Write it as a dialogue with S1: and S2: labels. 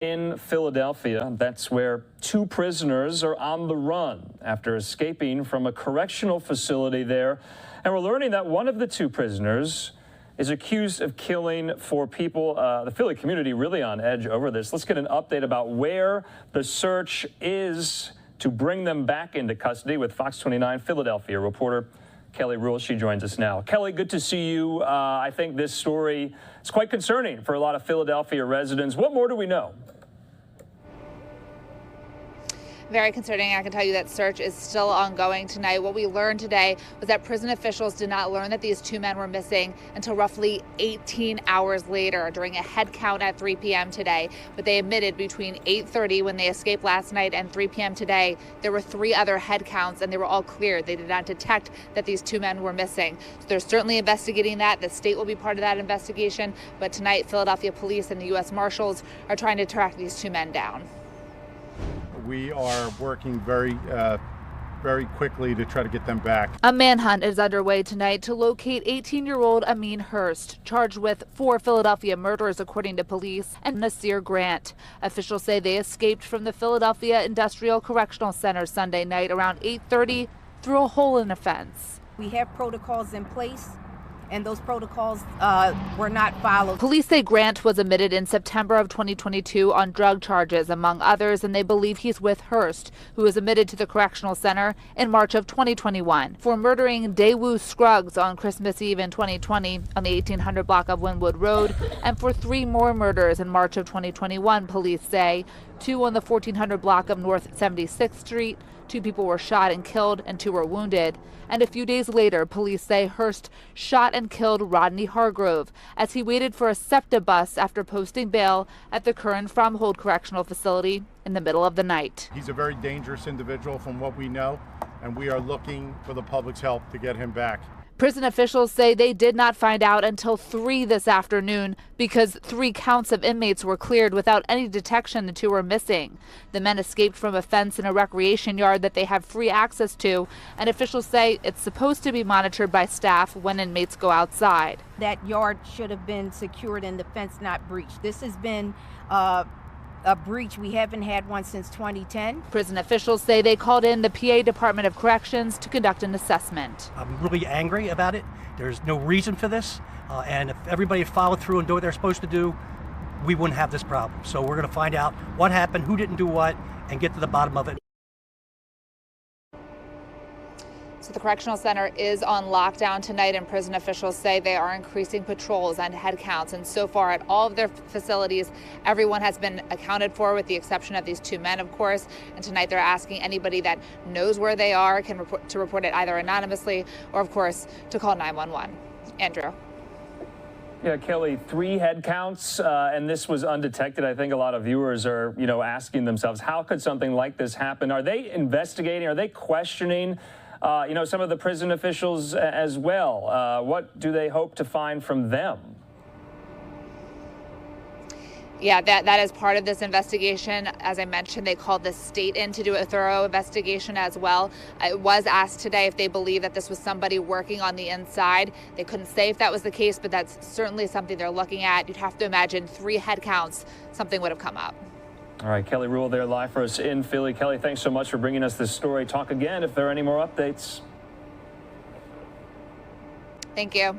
S1: In Philadelphia, that's where two prisoners are on the run after escaping from a correctional facility there. And we're learning that one of the two prisoners is accused of killing four people. The Philly community really on edge over this. Let's get an update about where the search is to bring them back into custody with Fox 29 Philadelphia reporter Kelly Rule. She joins us now. Kelly, good to see you. I think this story is quite concerning for a lot of Philadelphia residents. What more do we know?
S2: Very concerning. I can tell you that search is still ongoing tonight. What we learned today was that prison officials did not learn that these two men were missing until roughly 18 hours later during a head count at 3 p.m. today. But they admitted between 8:30 when they escaped last night and 3 p.m. today, there were three other head counts and they were all cleared. They did not detect that these two men were missing. So they're certainly investigating that. The state will be part of that investigation. But tonight, Philadelphia police and the U.S. Marshals are trying to track these two men down.
S3: We are working very quickly to try to get them back.
S2: A manhunt is underway tonight to locate 18-year-old Ameen Hurst, charged with 4 Philadelphia murders, according to police, and Nasir Grant. Officials say they escaped from the Philadelphia Industrial Correctional Center Sunday night around 8:30 through a hole in a fence.
S4: We have protocols in place, and those protocols were not followed.
S2: Police say Grant was admitted in September of 2022 on drug charges, among others, and they believe he's with Hurst, who was admitted to the correctional center in March of 2021 for murdering Daewoo Scruggs on Christmas Eve in 2020 on the 1800 block of Wynwood Road, and for 3 more murders in March of 2021, police say. 2 on the 1400 block of North 76th Street. 2 people were shot and killed and 2 were wounded. And a few days later, police say Hurst shot and killed Rodney Hargrove as he waited for a SEPTA bus after posting bail at the Curran-Fromhold Correctional Facility in the middle of the night.
S3: He's a very dangerous individual from what we know, and we are looking for the public's help to get him back.
S2: Prison officials say they did not find out until 3 this afternoon because 3 counts of inmates were cleared without any detection the 2 were missing. The men escaped from a fence in a recreation yard that they have free access to, and officials say it's supposed to be monitored by staff when inmates go outside.
S4: That yard should have been secured and the fence not breached. This has been a breach. We haven't had one since 2010.
S2: Prison officials say they called in the PA Department of Corrections to conduct an assessment.
S5: I'm really angry about it. There's no reason for this. And if everybody followed through and did what they're supposed to do, we wouldn't have this problem. So we're going to find out what happened, who didn't do what, and get to the bottom of it.
S2: So the correctional center is on lockdown tonight, and prison officials say they are increasing patrols and head counts. And so far at all of their facilities, everyone has been accounted for with the exception of these 2 men, of course. And tonight they're asking anybody that knows where they are can report it either anonymously or, of course, to call 911. Andrew.
S1: Yeah, Kelly, 3 head counts, and this was undetected. I think a lot of viewers are, asking themselves, how could something like this happen? Are they investigating? Are they questioning some of the prison officials as well? What do they hope to find from them?
S2: Yeah, that is part of this investigation. As I mentioned, they called the state in to do a thorough investigation as well. It was asked today if they believe that this was somebody working on the inside. They couldn't say if that was the case, but that's certainly something they're looking at. You'd have to imagine 3 head counts, something would have come up.
S1: All right, Kelly Rule there live for us in Philly. Kelly, thanks so much for bringing us this story. Talk again if there are any more updates.
S2: Thank you.